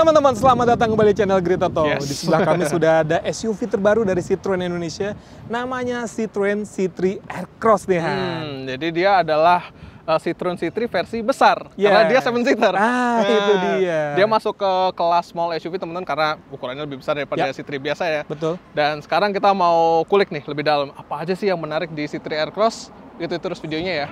Teman-teman, selamat datang kembali di channel Great Auto. Yes. Di sebelah kami sudah ada SUV terbaru dari Citroen Indonesia, namanya Citroen C3 Aircross nih, Han. Jadi dia adalah Citroen C3 versi besar, karena dia 7-seater. Itu dia. Dia masuk ke kelas small SUV, teman-teman, karena ukurannya lebih besar daripada C3 biasa ya. Betul. Dan sekarang kita mau kulik nih lebih dalam, apa aja sih yang menarik di C3 Aircross. Itu terus videonya ya.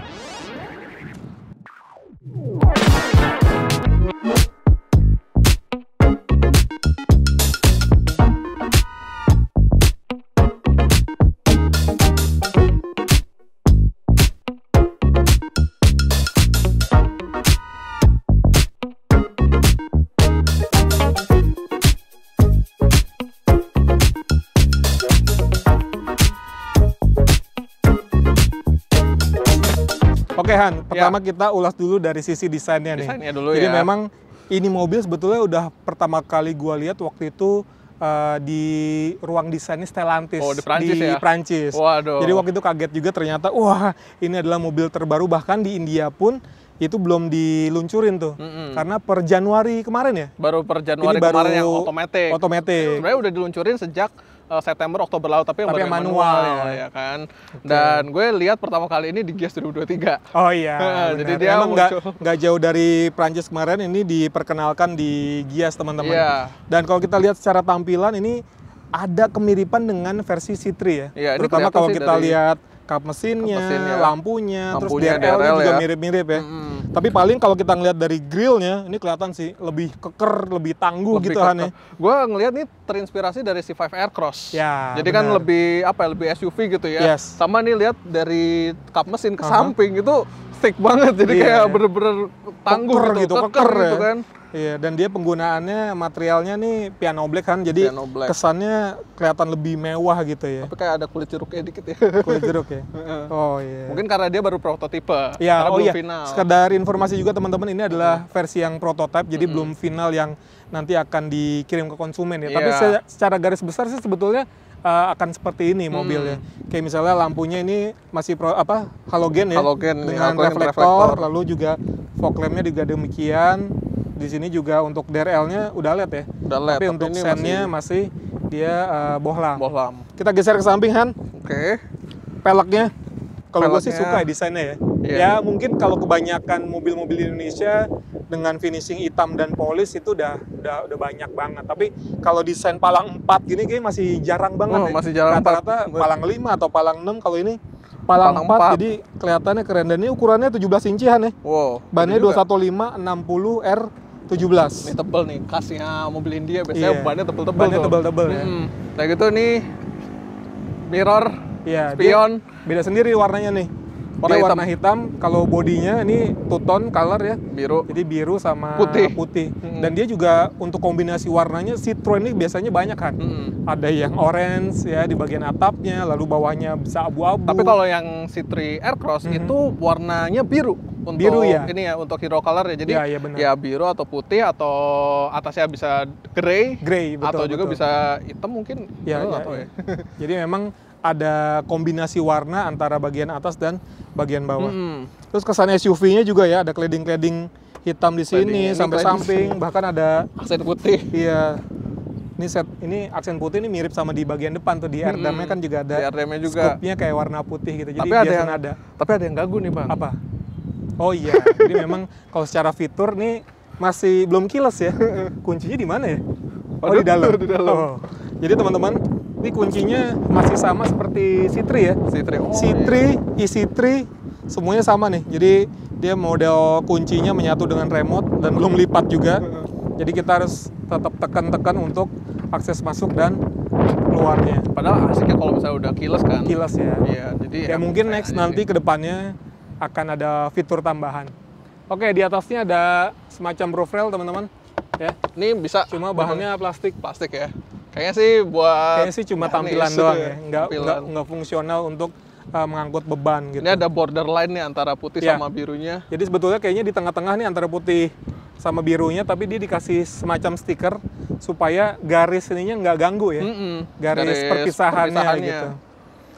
Oke, Han, pertama kita ulas dulu dari sisi desainnya nih. Desainnya dulu. Jadi ya. memang ini mobil sebetulnya udah pertama kali gua lihat waktu itu di ruang desainnya Stellantis di Prancis ya? Prancis. Waduh. Jadi waktu itu kaget juga ternyata, wah ini adalah mobil terbaru, bahkan di India pun itu belum diluncurin tuh. Karena per Januari kemarin ya? Baru per Januari Ini baru kemarin yang otomatis. Sebenarnya udah diluncurin sejak September, Oktober lalu, tapi yang manual ya kan. Dan gue lihat pertama kali ini di Gias 2023. Oh iya. Jadi dia memang nggak jauh dari Prancis kemarin, ini diperkenalkan di Gias, teman-teman. Iya. Dan kalau kita lihat secara tampilan ini ada kemiripan dengan versi C3 ya. Iya, terutama kalau kita lihat kap mesinnya, lampunya, terus DRL-nya juga mirip-mirip ya. Tapi paling kalau kita ngelihat dari grillnya, ini kelihatan sih lebih keker, lebih tangguh gitu kan ya. Gue ngelihat nih terinspirasi dari C5 Aircross. Ya, jadi kan lebih lebih SUV gitu ya. Yes. Sama nih lihat dari kap mesin ke samping itu thick banget, jadi kayak bener-bener tangguh gitu, keker gitu kan. Iya, dan dia penggunaannya materialnya nih piano black kan, jadi kesannya kelihatan lebih mewah gitu ya. Tapi kayak ada kulit jeruknya dikit ya. Kulit jeruk ya? Oh iya. Mungkin karena dia baru prototipe, ya, belum final. Sekedar informasi juga teman-teman, ini adalah versi yang prototipe, jadi belum final yang nanti akan dikirim ke konsumen ya. Tapi secara garis besar sih sebetulnya akan seperti ini mobilnya. Kayak misalnya lampunya ini masih halogen ya, dengan reflektor, lalu juga fog lampnya juga demikian. Di sini juga untuk DRL-nya udah LED ya. Udah LED, tapi untuk sen-nya masih dia bohlam. Kita geser ke samping, Han. Oke. Peleknya, kalau gue sih suka desainnya ya. Ya mungkin kalau kebanyakan mobil-mobil Indonesia dengan finishing hitam dan polis itu udah banyak banget. Tapi kalau desain palang 4 gini kayaknya masih jarang banget ya. Masih jarang. Rata-rata palang 5 atau palang 6, kalau ini palang 4, jadi kelihatannya keren. Dan ini ukurannya 17 inci, Han ya. Wow. Bannya 215 60 R 17. Ini tebel nih, khasnya mobil India biasanya bannya tebel-tebel. Bannya tebel-tebel ya. Kayak gitu nih, mirror, spion. Beda sendiri warnanya nih. Warna hitam. Kalau bodinya ini two tone color ya. Biru. Jadi biru sama putih. Dan dia juga untuk kombinasi warnanya, Citroen ini biasanya banyak kan. Ada yang orange ya di bagian atapnya, lalu bawahnya bisa abu-abu. Tapi kalau yang C3 Aircross itu warnanya biru. Untuk ini ya, untuk hero color ya. Jadi ya biru atau putih, atau atasnya bisa grey, betul, atau juga bisa hitam mungkin. Jadi memang ada kombinasi warna antara bagian atas dan bagian bawah. Terus kesan SUV-nya juga ya, ada cladding hitam di sini sampai samping, bahkan ada aksen putih. Iya. Ini aksen putih ini mirip sama di bagian depan tuh, di airdamnya kan juga ada. Di airdamnya juga. Scoop-nya kayak warna putih gitu. Jadi tapi ada yang ganggu nih, Bang. Apa? Oh iya. Jadi memang kalau secara fitur nih masih belum kiles ya. Kuncinya di mana ya? Oh, di dalam. Oh. Jadi teman-teman, ini kuncinya masih sama seperti C3 ya. C3, i3, semuanya sama nih. Jadi dia model kuncinya menyatu dengan remote dan belum lipat juga. Jadi kita harus tetap tekan-tekan untuk akses masuk dan keluarnya. Padahal asiknya kalau misalnya udah kiles kan. Kiles ya. Iya, jadi ya mungkin next nanti ke depannya akan ada fitur tambahan. Oke, di atasnya ada semacam roof rail, teman-teman. Ya. Ini bisa. Cuma bahannya plastik ya. Kayaknya sih cuma tampilan doang ya. Nggak fungsional untuk mengangkut beban gitu. Ini ada borderline nih antara putih sama birunya. Jadi sebetulnya kayaknya di tengah-tengah nih antara putih sama birunya, tapi dia dikasih semacam stiker supaya garis ininya nggak ganggu ya. Garis perpisahannya gitu.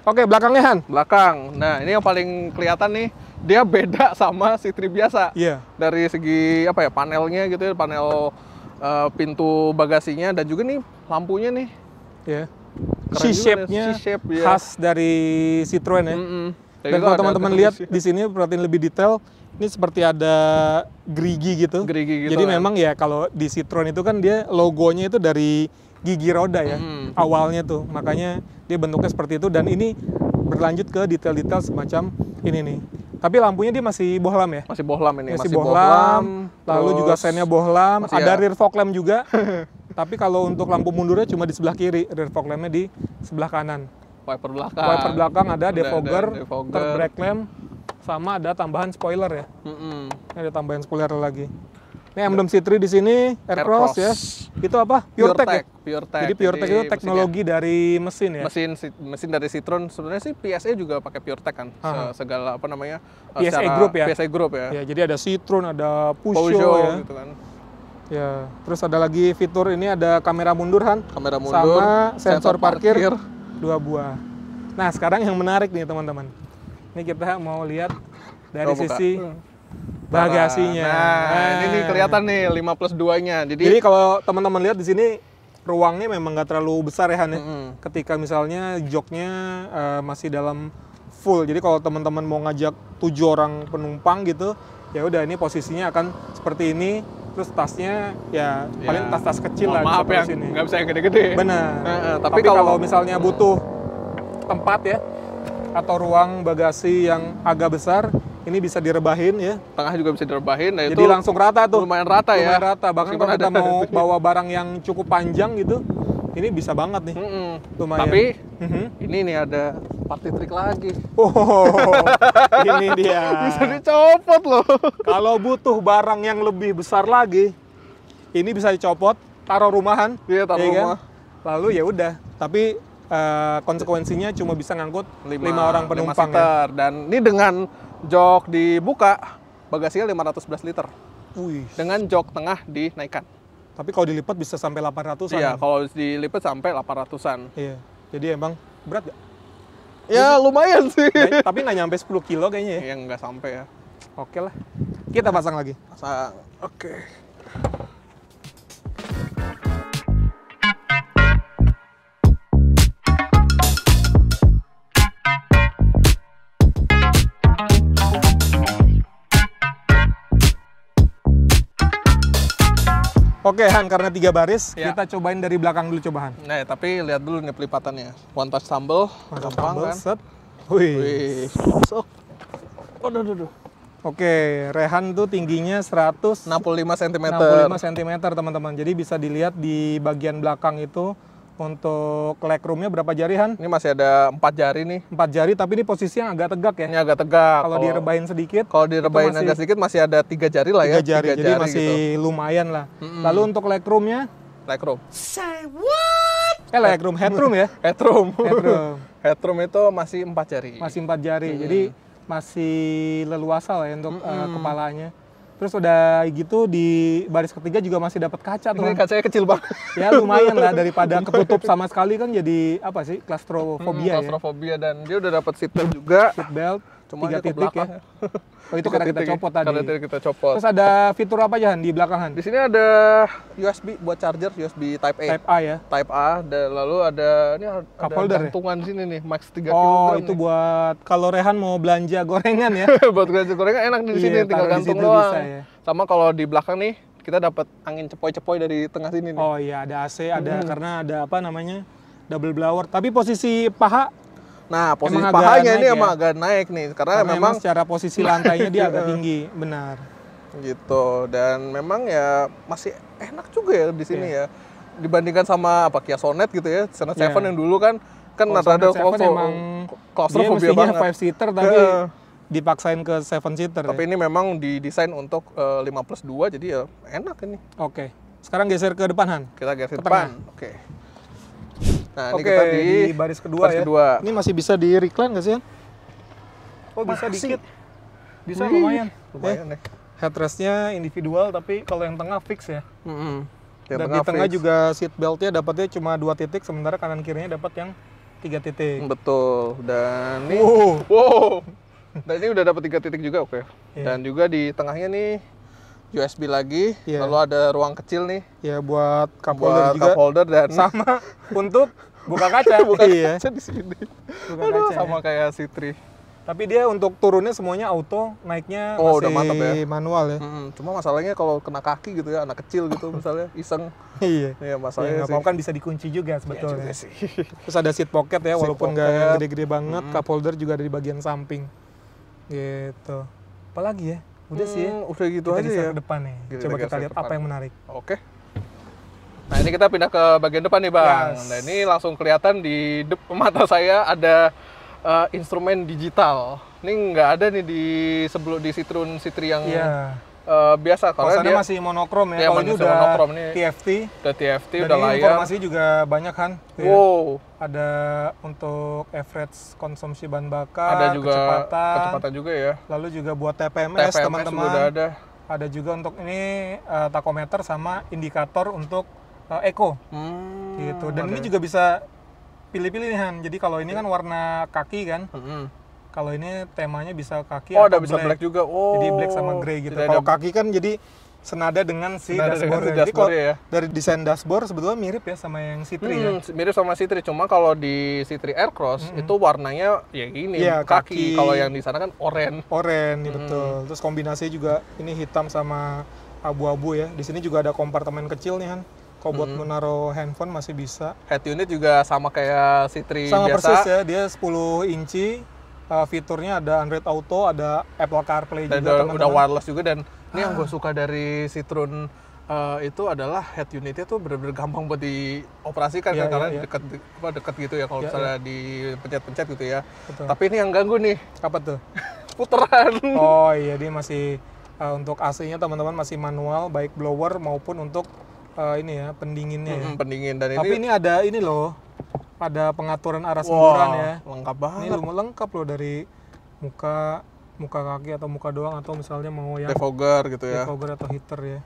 Oke, belakangnya, Han. Belakang. Nah, ini yang paling kelihatan nih, dia beda sama C3 biasa. Iya. Dari segi apa ya, panelnya gitu ya, panel pintu bagasinya dan juga nih lampunya nih. Ya. C-shape-nya khas dari Citroen ya. Dan kalau teman-teman lihat di sini perhatiin lebih detail, ini seperti ada gerigi gitu. Jadi memang ya kalau di Citroen itu kan dia logonya itu dari gigi roda ya, awalnya tuh. Makanya dia bentuknya seperti itu dan ini berlanjut ke detail-detail semacam ini nih. Tapi lampunya dia masih bohlam ya? Masih bohlam ini. Masih bohlam, lalu juga sennya bohlam, ada rear fog lamp juga. Tapi kalau untuk lampu mundurnya cuma di sebelah kiri, rear fog lampnya di sebelah kanan. Wiper belakang ada defogger, third brake lamp, sama ada tambahan spoiler ya. Ada tambahan spoiler lagi. Ini emblem C3 di sini, Aircross ya. Itu apa? PureTech ya? PureTech. Jadi PureTech itu teknologi dari mesin ya? Mesin dari Citroen. Sebenarnya sih PSA juga pakai PureTech kan. Segala apa namanya? PSA Group ya? PSA Group ya. Ya, jadi ada Citroen, ada Peugeot ya. Gitu kan. Ya, terus ada lagi fitur ini ada kamera mundur Han. Kamera mundur. Sama sensor parkir 2 buah. Nah, sekarang yang menarik nih teman-teman. Ini kita mau lihat dari sisi bagasinya. Nah, ini nih kelihatan nih 5+2-nya. Jadi kalau teman-teman lihat di sini ruangnya memang nggak terlalu besar ya Han ya. Ketika misalnya joknya masih dalam full. Jadi kalau teman-teman mau ngajak 7 orang penumpang gitu, ya udah ini posisinya akan seperti ini. Terus tasnya ya paling tas-tas kecil lah. Maaf ya, nggak bisa yang gede-gede. Benar. Tapi kalau misalnya butuh tempat ya, atau ruang bagasi yang agak besar, ini bisa direbahin ya. Tengah juga bisa direbahin. Nah, jadi itu langsung rata tuh. Lumayan rata ya. Lumayan rata. Bahkan kalau kita mau bawa barang yang cukup panjang gitu, ini bisa banget nih. Lumayan. Tapi ini nih ada party trick lagi. Ini dia. Bisa dicopot loh. Kalau butuh barang yang lebih besar lagi, ini bisa dicopot, taruh rumahan. Iya, taruh rumah. Kan? Lalu ya udah. Tapi konsekuensinya cuma bisa ngangkut 5 orang penumpang. 5 seater. Ya. Dan ini dengan jok dibuka, bagasinya 511 liter. Dengan jok tengah dinaikkan. Tapi kalau dilipat bisa sampai 800-an. Iya, kalau dilipat sampai 800-an. Iya. Jadi emang berat gak? Ya lumayan sih. Tapi nggak nyampe 10 kilo kayaknya ya? Iya, nggak sampai ya. Oke lah. Kita pasang lagi. Pasang. Oke. Oke Han, karena 3 baris, kita cobain dari belakang dulu coba Han. Nah, tapi lihat dulu nih pelipatannya. One touch tumble, gampang kan? Set. Wih. Masuk. Oke, Rehan tuh tingginya 165 cm. 65 cm teman-teman. Jadi bisa dilihat di bagian belakang itu untuk legroomnya berapa jari Han? Ini masih ada 4 jari nih. 4 jari, tapi ini posisi yang agak tegak ya? Ini agak tegak. Kalau direbahin sedikit? Kalau direbahin agak sedikit masih ada 3 jari lah ya. 3 jari, jadi masih gitu. Lumayan lah. Lalu untuk legroomnya? Legroom. Say what? Legroom, headroom ya? Headroom. Headroom itu masih 4 jari. Masih 4 jari, jadi masih leluasa lah ya untuk kepalanya. Terus udah gitu di baris ketiga juga masih dapat kaca tuh. Ini kacanya kecil banget. Ya lumayan lah daripada ketutup sama sekali kan jadi apa sih? Klaustrofobia ya. Klaustrofobia dan dia udah dapat seat belt juga. Seat belt. Cuma 3 titik ya. Oh itu karena kita copot tadi. Karena kita copot. Terus ada fitur apa aja Han di belakang Han? Di sini ada USB buat charger, USB Type A. Type A ya. Type A. Dan lalu ada ini cup holder gantungan di sini nih, max 3 kg. Oh itu nih. Buat kalau Rehan mau belanja gorengan ya. Buat belanja gorengan enak di sini, tinggal gantung doang. Ya. Sama kalau di belakang nih kita dapat angin cepoi-cepoi dari tengah sini nih. Oh iya ada AC, ada karena ada apa namanya double blower. Tapi posisi paha. Nah, posisi pahanya ini emang agak naik nih karena memang secara posisi lantainya dia agak tinggi, benar. Gitu. Dan memang ya masih enak juga ya di sini ya. Dibandingkan sama apa Kia Sonet gitu ya. Sonet 7 yang dulu kan rada klaustrofobia banget. 5 seater tapi dipaksain ke 7 seater. Tapi ini memang didesain untuk 5+2 jadi ya enak ini. Oke. Sekarang geser ke depan Han. Kita geser ke depan. Oke. Nah, ini kita di baris kedua ya. Ini masih bisa di recline nggak sih? Oh bisa dikit. Bisa lumayan. Lumayan ya. Headrestnya individual tapi kalau yang tengah fix ya. Dan di tengah fix. juga seat beltnya dapatnya cuma 2 titik, sementara kanan kirinya dapat yang 3 titik. Betul. Dan ini, Dan ini udah dapat 3 titik juga, oke. Dan juga di tengahnya nih USB lagi, lalu ada ruang kecil nih. Ya buat cup holder juga. Cup holder dan sama untuk buka kaca. Buka kaca di sini. Buka kaca sama kayak C3. Tapi dia untuk turunnya semuanya auto, naiknya masih udah mantap ya. Manual ya. Cuma masalahnya kalau kena kaki gitu ya, anak kecil gitu misalnya iseng. Iya. Masalahnya sih. Kan bisa dikunci juga sebetulnya. Iya juga sih. Terus ada seat pocket ya, walaupun nggak gede-gede banget. Cup holder juga ada di bagian samping. Gitu. Apalagi ya? Udah sih ya. Udah gitu kita aja ya. Ke depan nih. Coba kita lihat apa yang menarik. Oke. Nah ini kita pindah ke bagian depan nih Bang. Nah ini langsung kelihatan di mata saya ada instrumen digital. Ini nggak ada nih di Citroen C3 yang biasa. Kalau dia masih monokrom ya. Kalau ini udah monokrom nih. TFT. Udah TFT, dan udah layar. Informasi juga banyak kan. Wow. Ada untuk average konsumsi bahan bakar, ada juga kecepatan juga ya. Lalu juga buat TPMS teman-teman. Juga ada. Ada juga untuk ini tachometer sama indikator untuk eco. Gitu. Dan ini juga bisa pilih-pilih nih Han. Jadi kalau ini kan warna kaki kan. Kalau ini temanya bisa kaki atau bisa black juga. Jadi black sama grey gitu. Kalau kaki kan jadi senada dengan si dashboard. Jadi kalau dari desain dashboard sebetulnya mirip ya sama yang C3 ya. Mirip sama C3, cuma kalau di C3 Aircross itu warnanya ya gini, kaki. Kalau yang di sana kan oranye. Oranye, betul. Terus kombinasinya juga ini hitam sama abu-abu ya. Di sini juga ada kompartemen kecil nih Han. Kalau buat menaruh handphone masih bisa. Head unit juga sama kayak C3 sama biasa. Persis ya, dia 10 inci. Fiturnya ada Android Auto, ada Apple CarPlay dan juga teman-teman. Udah wireless juga dan ini yang gue suka dari Citroen itu adalah head unitnya tuh bener-bener gampang buat dioperasikan kan karena deket gitu ya kalau misalnya dipencet-pencet gitu ya. Betul. Tapi ini yang ganggu nih. Apa tuh? Puteran. Oh iya, dia masih untuk AC-nya teman-teman masih manual, baik blower maupun untuk ini ya pendinginnya ya. Pendingin dan tapi ini ada ini loh, ada pengaturan arah semburan ya. Lengkap banget. Ini lengkap loh dari muka kaki atau muka doang atau misalnya mau yang defogger gitu ya. Defogger atau heater ya.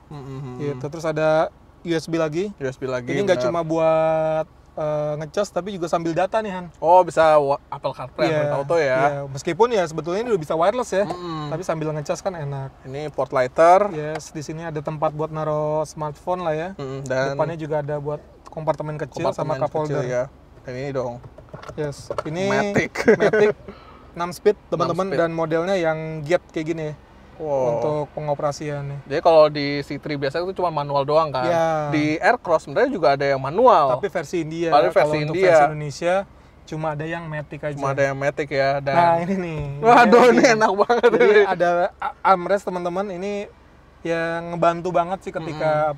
Gitu. Terus ada USB lagi. Ini nggak cuma buat ngecas tapi juga sambil data nih Han. Oh bisa Apple CarPlay, Android Auto ya. Meskipun ya sebetulnya ini udah bisa wireless ya. Tapi sambil ngecas kan enak. Ini port lighter. Yes, di sini ada tempat buat naruh smartphone lah ya. Dan depannya juga ada buat kompartemen kecil sama cup holder. Ya. Dan ini dong. Yes, ini Matic 6 speed teman-teman dan modelnya yang jet kayak gini ya. Untuk pengoperasiannya. Jadi kalau di C3 biasa itu cuma manual doang kan. Di Aircross sebenarnya juga ada yang manual. Tapi versi India. Kalau versi Indonesia cuma ada yang Matic aja. Cuma ada yang Matic ya. Dan nah ini nih. Waduh ini enak banget. Jadi ada armrest teman-teman, ini yang ngebantu banget sih ketika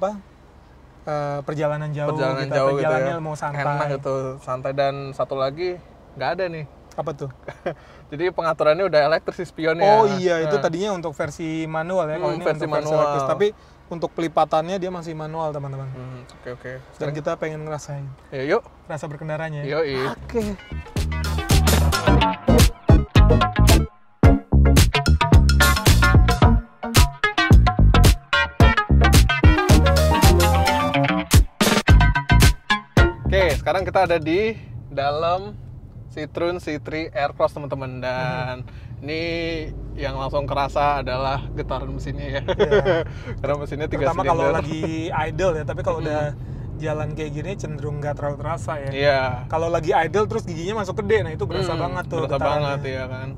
perjalanan jauh. Perjalanannya gitu ya. mau santai. Enak itu, santai. Dan satu lagi nggak ada nih. Apa tuh? Jadi pengaturannya udah elektris spionnya. Oh iya, itu tadinya untuk versi manual ya. Kalau ini versi untuk manual. Versi elektris. Tapi untuk pelipatannya dia masih manual teman-teman. Oke. Dan kita pengen ngerasain. Yuk. Rasa berkendaranya. Yuk. Oke. Oke, sekarang kita ada di dalam Citroen C3 Aircross teman-teman, dan ini yang langsung kerasa adalah getaran mesinnya ya. Karena mesinnya 3 silinder. Terutama kalau lagi idle ya, tapi kalau udah jalan kayak gini cenderung nggak terlalu terasa ya. Iya. Kalau lagi idle terus giginya masuk gede, nah itu berasa banget tuh. Berasa banget ya kan.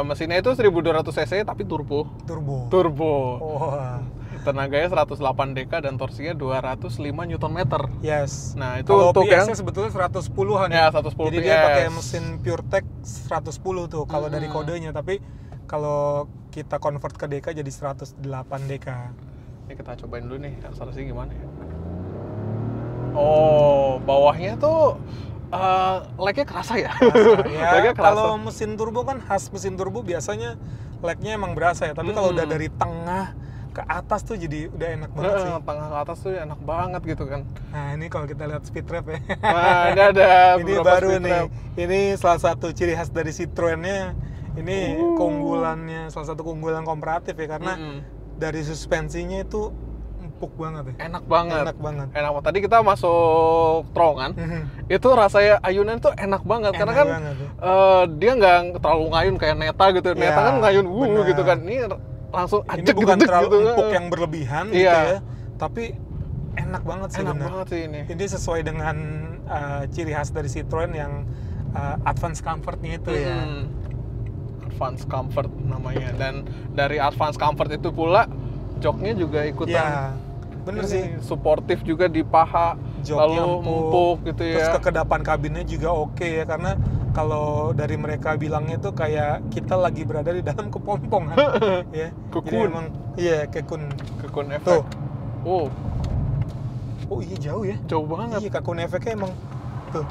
Mesinnya itu 1200 cc tapi turbo. Oh. Tenaganya 108 dk dan torsinya 205 Nm. Yes. Nah, itu kalau untuk PS-nya sebetulnya 110-an. Ya, 110 Jadi PS. dia pakai mesin PureTech 110 tuh kalau dari kodenya, tapi kalau kita convert ke dk jadi 108 dk. Ini kita cobain dulu nih, akselerasinya gimana ya. Oh, bawahnya tuh lag-nya kerasa ya. Ya, kalau mesin turbo kan khas mesin turbo biasanya lag-nya emang berasa ya, tapi kalau udah dari tengah ke atas tuh jadi udah enak banget sih. Tengah ke atas tuh enak banget gitu kan. Nah ini kalau kita lihat speed trap ya. Nah ini ada ini baru nih. Ini salah satu ciri khas dari Citroen-nya. Ini keunggulannya, salah satu keunggulan komparatif ya, karena dari suspensinya itu empuk banget ya. Enak banget. Enak. Tadi kita masuk terowongan, itu rasanya ayunan tuh enak banget. Karena kan dia nggak terlalu ngayun kayak Neta gitu. Neta kan ngayun gitu kan. Ini langsung ini bukan terlalu empuk yang berlebihan gitu ya, tapi enak banget sih. Enak banget sih ini. Ini sesuai dengan ciri khas dari Citroen yang advance comfort-nya itu ya. Advance comfort namanya, dan dari advance comfort itu pula joknya juga ikutan. Ya, bener sih. Suportif juga di paha, joknya lalu empuk gitu ya. Terus kekedapan kabinnya juga oke ya, karena kalau dari mereka bilangnya tuh kayak kita lagi berada di dalam kepompong kan. Ya. Kekun. Emang iya, kekun efek. Tuh. Oh iya jauh ya. Jauh banget. Iya, kekun efeknya emang tuh.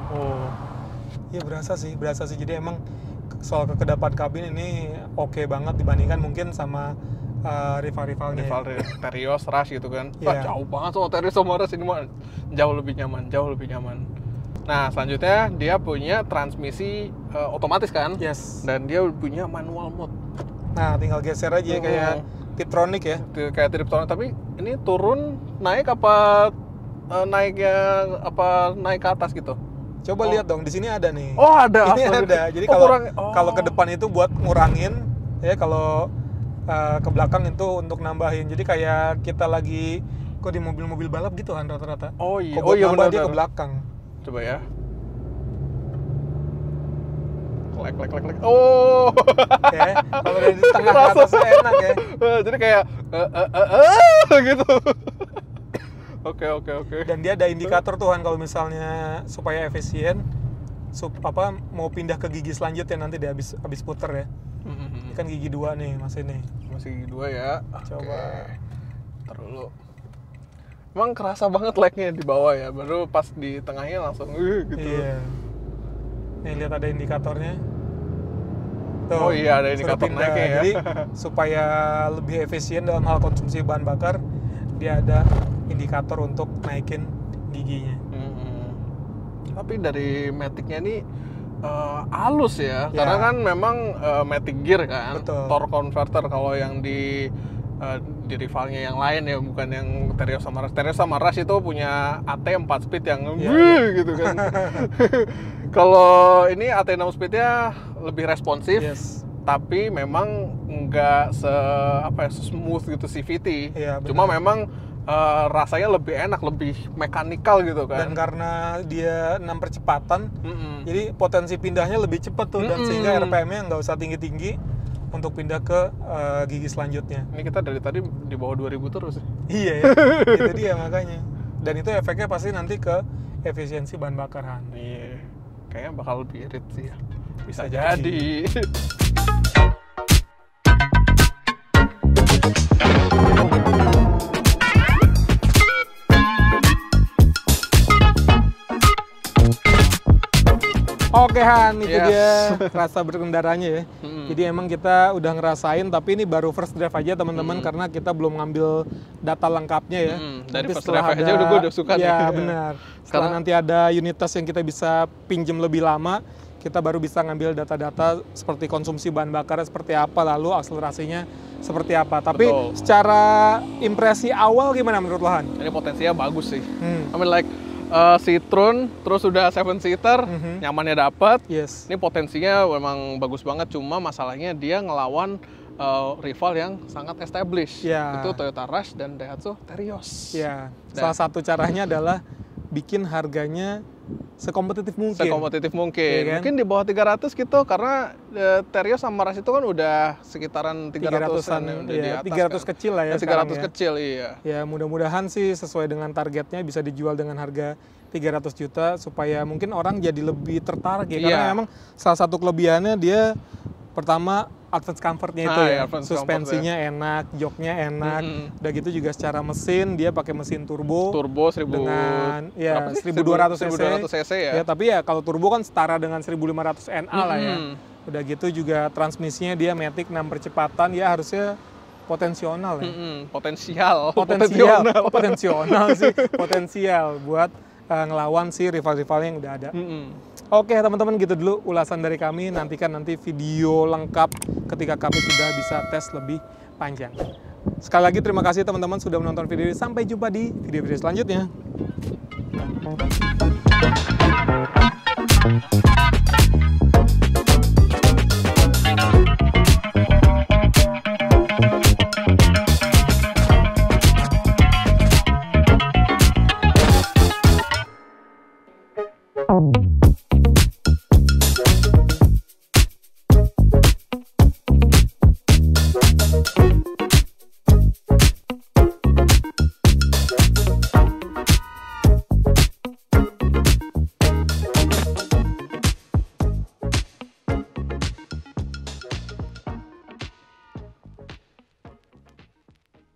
Iya berasa sih. Jadi emang soal kekedapan kabin ini oke banget dibandingkan mungkin sama rival-rivalnya. Terios, Rush gitu kan. Wah, jauh banget soal Terios sama Rush, ini mah jauh lebih nyaman. Nah, selanjutnya dia punya transmisi otomatis kan? Yes. Dan dia punya manual mode. Nah, tinggal geser aja kayak Tiptronic ya. Kayak Tiptronic, tapi ini turun naik apa naik ke atas gitu? Coba lihat dong, di sini ada nih. Oh, ada. Ini ada. Jadi kalau ke depan itu buat ngurangin ya, kalau ke belakang itu untuk nambahin. Jadi kayak kita lagi kok di mobil-mobil balap gitu kan rata-rata. Oh iya. Kok nambah dia ke belakang. Coba ya. Klek. Oh. Ya, kalau dari tengah ke atasnya enak ya. Jadi kayak gitu. Oke. Dan dia ada indikator tuh kan, kalau misalnya supaya efisien, mau pindah ke gigi selanjutnya nanti dia habis puter ya. Ini kan gigi 2 nih, masih gigi 2 ya. Coba. Ntar dulu. Emang kerasa banget lag-nya di bawah ya, baru pas di tengahnya langsung gitu. Iya. Nih lihat ada indikatornya. Tuh, oh iya, ada indikator naiknya ya. Jadi supaya lebih efisien dalam hal konsumsi bahan bakar, dia ada indikator untuk naikin giginya. Tapi dari Matic-nya ini halus ya, karena kan memang Matic Gear kan. Betul. Torque converter. Kalau yang di rivalnya yang lain ya, bukan yang Terios sama Rush. Terios sama Rush itu punya AT 4 speed yang gitu kan. Kalau ini AT 6 speednya lebih responsif, tapi memang nggak smooth gitu CVT. Cuma memang rasanya lebih enak, lebih mekanikal gitu kan. Dan karena dia 6 percepatan, jadi potensi pindahnya lebih cepat tuh, dan sehingga RPM-nya nggak usah tinggi-tinggi untuk pindah ke gigi selanjutnya. Ini kita dari tadi di bawah 2000 terus. Iya ya, itu dia makanya. Dan itu efeknya pasti nanti ke efisiensi bahan bakaran. Iya, kayaknya bakal lebih irit sih ya. Bisa jadi. Oke Han, itu dia rasa berkendaranya ya. Jadi emang kita udah ngerasain, tapi ini baru first drive aja teman-teman, karena kita belum ngambil data lengkapnya ya. Dari first drive aja gue udah suka nih. Ya benar. Setelah nanti ada unit test yang kita bisa pinjem lebih lama, kita baru bisa ngambil data-data seperti konsumsi bahan bakar seperti apa, lalu akselerasinya seperti apa. Tapi secara impresi awal gimana menurut lo Han? Ini potensinya bagus sih. I mean like Citroen, terus udah 7-seater, nyamannya dapat. Ini potensinya memang bagus banget, cuma masalahnya dia ngelawan rival yang sangat established. Itu Toyota Rush dan Daihatsu Terios. Salah satu caranya adalah bikin harganya sekompetitif mungkin. Ya kan? Mungkin di bawah 300 gitu, karena Terios sama Rush itu kan udah sekitaran 300-an ya, udah di atas 300 kan. kecil lah ya. 300 kecil, iya. Ya mudah-mudahan sih sesuai dengan targetnya bisa dijual dengan harga 300 juta supaya mungkin orang jadi lebih tertarik ya. Karena memang salah satu kelebihannya dia pertama advance comfortnya itu suspensinya enak, joknya enak, udah gitu juga secara mesin dia pakai mesin turbo dengan 1200 cc ya. Tapi ya kalau turbo kan setara dengan 1500 NA lah ya. Udah gitu juga transmisinya dia Matic 6 percepatan, ya harusnya potensial ya. Potensial buat ngelawan si rival-rivalnya yang udah ada. Oke teman-teman, gitu dulu ulasan dari kami. Nantikan nanti video lengkap ketika kami sudah bisa tes lebih panjang. Sekali lagi terima kasih teman-teman sudah menonton video ini. Sampai jumpa di video-video selanjutnya. Bye.